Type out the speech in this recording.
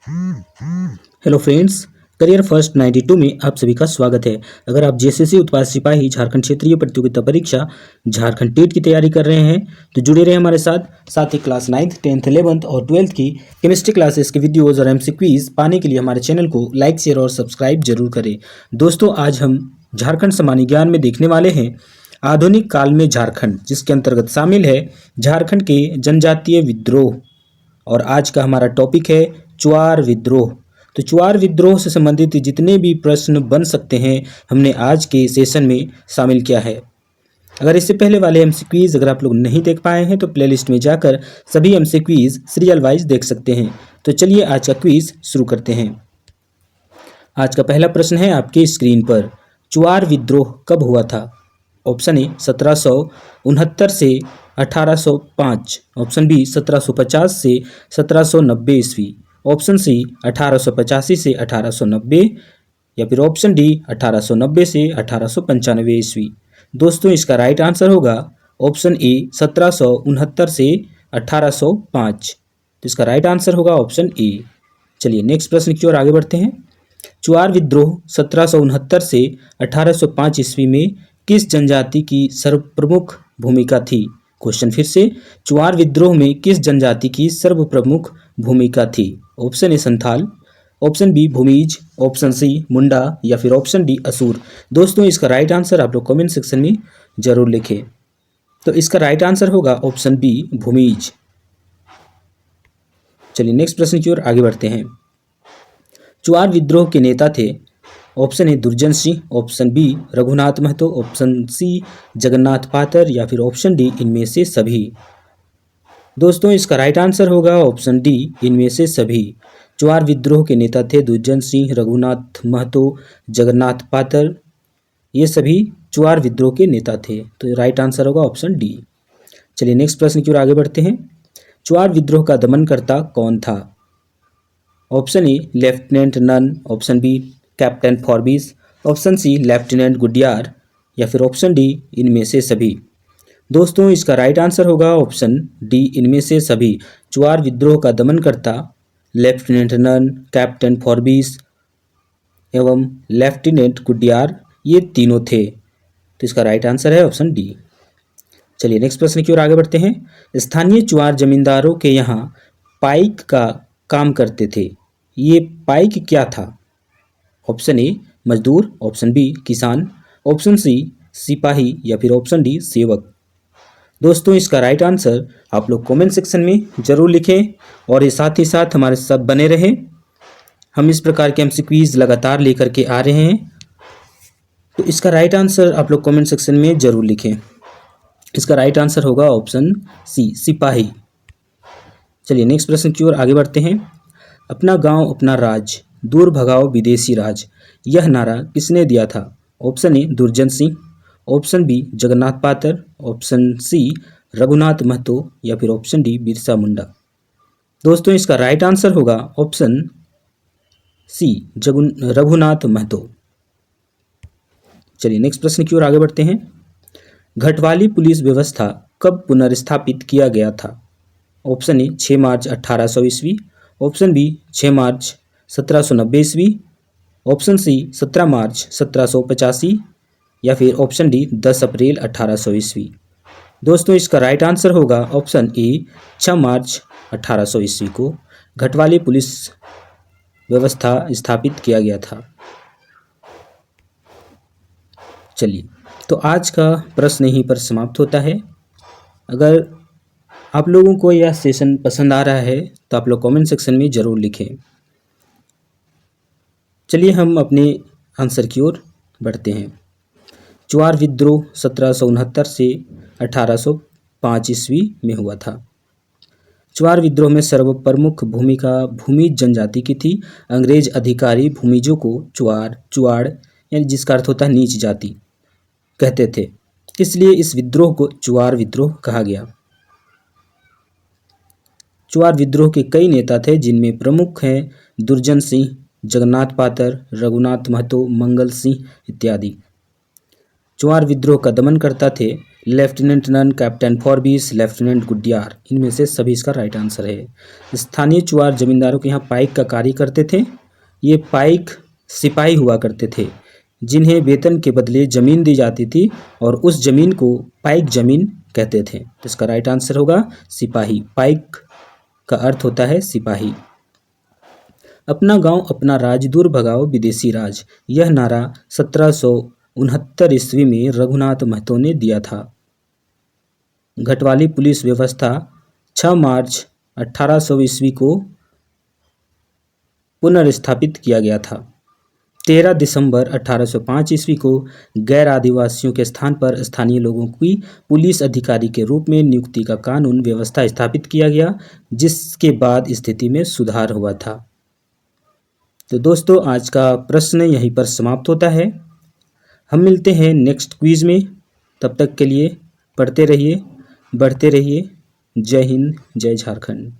Hello friends, career first 92 में आप सभी का स्वागत है। अगर आप जेएसएससी उत्पाद सिपाही झारखंड क्षेत्रीय प्रतियोगिता परीक्षा झारखंड टेट की तैयारी कर रहे हैं तो जुड़े रहे हमारे साथ ही क्लास 9th 10th 11th और 12th की केमिस्ट्री क्लासेस के वीडियोज़ और एमसीक्यूज पाने के लिए हमारे चैनल को लाइक शेयर और सब्सक्राइब जरूर करें। दोस्तों, आज हम झारखंड सामान्य ज्ञान में देखने वाले हैं आधुनिक काल में झारखंड, जिसके अंतर्गत शामिल है झारखंड के जनजातीय विद्रोह। और आज का हमारा टॉपिक है चुआर विद्रोह। तो चुआर विद्रोह से संबंधित जितने भी प्रश्न बन सकते हैं हमने आज के सेशन में शामिल किया है। अगर इससे पहले वाले एमसीक्यूज अगर आप लोग नहीं देख पाए हैं तो प्लेलिस्ट में जाकर सभी एमसीक्यूज सीरियल वाइज देख सकते हैं। तो चलिए आज का क्विज शुरू करते हैं। आज का पहला प्रश्न है आपकी स्क्रीन पर, चुआर विद्रोह कब हुआ था? ऑप्शन ए 1769 से 1805, ऑप्शन बी 1750 से 1790 ईस्वी, ऑप्शन सी 1885 से 1890 या फिर ऑप्शन डी 1890 से 1895 ईस्वी। दोस्तों, इसका राइट आंसर होगा ऑप्शन ए 1769 से 1805। तो इसका राइट आंसर होगा ऑप्शन ए। चलिए नेक्स्ट प्रश्न की ओर आगे बढ़ते हैं। चुआर विद्रोह 1769 से 1805 ईस्वी में किस जनजाति की सर्वप्रमुख भूमिका थी? क्वेश्चन फिर से, चुआर विद्रोह में किस जनजाति की सर्वप्रमुख भूमिका थी? Option A Santhal, option B Bhumij, option C Munda या फिर ऑप्शन डी असुर। दोस्तों, इसका राइट आंसर आप लोग कमेंट सेक्शन में जरूर लिखें। तो इसका राइट आंसर होगा ऑप्शन बी भूमिज। चलिए नेक्स्ट प्रश्न की ओर आगे बढ़ते हैं। चुआर विद्रोह के नेता थे, option A Durjan Singh, option B Raghunath Mahato, option C Jagannath Patar या फिर ऑप्शन डी इनमें से सभी। दोस्तों, इसका राइट आंसर होगा ऑप्शन डी इनमें से सभी। चुआर विद्रोह के नेता थे दुर्जन सिंह, रघुनाथ महतो, जगन्नाथ पातर, ये सभी चुआर विद्रोह के नेता थे। तो राइट आंसर होगा ऑप्शन डी। चलिए नेक्स्ट प्रश्न की ओर आगे बढ़ते हैं। चुआर विद्रोह का दमनकर्ता कौन था? Option A lieutenant Nunn, option B captain Forbes, option C lieutenant Goodyear या फिर ऑप्शन डी इनमें से सभी। दोस्तों, इसका राइट आंसर होगा ऑप्शन डी इनमें से सभी। चुआर विद्रोह का दमनकर्ता लेफ्टिनेंट नन, कैप्टन फॉरबिस एवं लेफ्टिनेंट गुडियार, ये तीनों थे। तो इसका राइट आंसर है ऑप्शन डी। चलिए नेक्स्ट प्रश्न की ओर आगे बढ़ते हैं। स्थानीय चुआर जमींदारों के यहाँ पाइक का काम करते थे, ये पाइक क्या था? ऑप्शन ए मजदूर, ऑप्शन बी किसान, ऑप्शन सी सिपाही या फिर ऑप्शन डी सेवक। दोस्तों, इसका राइट आंसर आप लोग कमेंट सेक्शन में जरूर लिखें और ये साथ ही साथ हमारे साथ बने रहें। हम इस प्रकार के एमसीक्यूज लगातार लेकर के आ रहे हैं। तो इसका राइट आंसर आप लोग कमेंट सेक्शन में जरूर लिखें। इसका राइट आंसर होगा ऑप्शन सी सिपाही। चलिए नेक्स्ट प्रश्न की ओर आगे बढ़ते हैं। अपना गांव अपना राज, दूर भगाओ विदेशी राज, यह नारा किसने दिया था? Option A Durjan Singh, option B Jagannath पातर, ऑप्शन सी रघुनाथ महतो या फिर ऑप्शन डी बिरसा मुंडा। दोस्तों, इसका राइट आंसर होगा ऑप्शन सी रघुनाथ महतो। चलिए नेक्स्ट प्रश्न की ओर आगे बढ़ते हैं। घटवाली पुलिस व्यवस्था कब पुनर्स्थापित किया गया था? ऑप्शन ए 6 मार्च 1800 ईस्वी, ऑप्शन बी 6 मार्च 1790 ईस्वी, ऑप्शन सी 17 मार्च 1785 या फिर ऑप्शन डी 10 अप्रैल 1800 ईस्वी। दोस्तों, इसका राइट आंसर होगा ऑप्शन ए 6 मार्च 1800 ईस्वी को घटवाली पुलिस व्यवस्था स्थापित किया गया था। चलिए, तो आज का प्रश्न यहीं पर समाप्त होता है। अगर आप लोगों को यह सेशन पसंद आ रहा है तो आप लोग कमेंट सेक्शन में ज़रूर लिखें। चलिए हम अपने आंसर की ओर बढ़ते हैं। चुआर विद्रोह 1769 से 1805 ईस्वी में हुआ था। चुआर विद्रोह में सर्वप्रमुख भूमिका भूमिज जनजाति की थी। अंग्रेज अधिकारी भूमिजों को चुआड़ यानी जिसका अर्थ होता है नीच जाति कहते थे, इसलिए इस विद्रोह को चुआर विद्रोह कहा गया। चुआर विद्रोह के कई नेता थे, जिनमें प्रमुख हैं दुर्जन सिंह, जगन्नाथ पातर, रघुनाथ महतो, मंगल सिंह इत्यादि। चुआर विद्रोह का दमन करता थे lieutenant Nunn, captain Forbes, lieutenant गुडियार, इनमें से सभी इसका राइट आंसर है। स्थानीय चुआर जमींदारों के यहाँ पाइक का कार्य करते थे। ये पाइक सिपाही हुआ करते थे जिन्हें वेतन के बदले जमीन दी जाती थी और उस जमीन को पाइक जमीन कहते थे। तो इसका राइट आंसर होगा सिपाही। पाइक का अर्थ होता है सिपाही। अपना गांव अपना राज, दूर भगाओ विदेशी राज, यह नारा 1769 ईस्वी में रघुनाथ महतो ने दिया था। घटवाली पुलिस व्यवस्था 6 मार्च 1800 ईस्वी को पुनर्स्थापित किया गया था। 13 दिसंबर 1805 ईस्वी को गैर आदिवासियों के स्थान पर स्थानीय लोगों की पुलिस अधिकारी के रूप में नियुक्ति का कानून व्यवस्था स्थापित किया गया, जिसके बाद स्थिति में सुधार हुआ था। तो दोस्तों, आज का प्रश्न यहीं पर समाप्त होता है। हम मिलते हैं नेक्स्ट क्विज में। तब तक के लिए पढ़ते रहिए, बढ़ते रहिए। जय हिंद, जय झारखंड।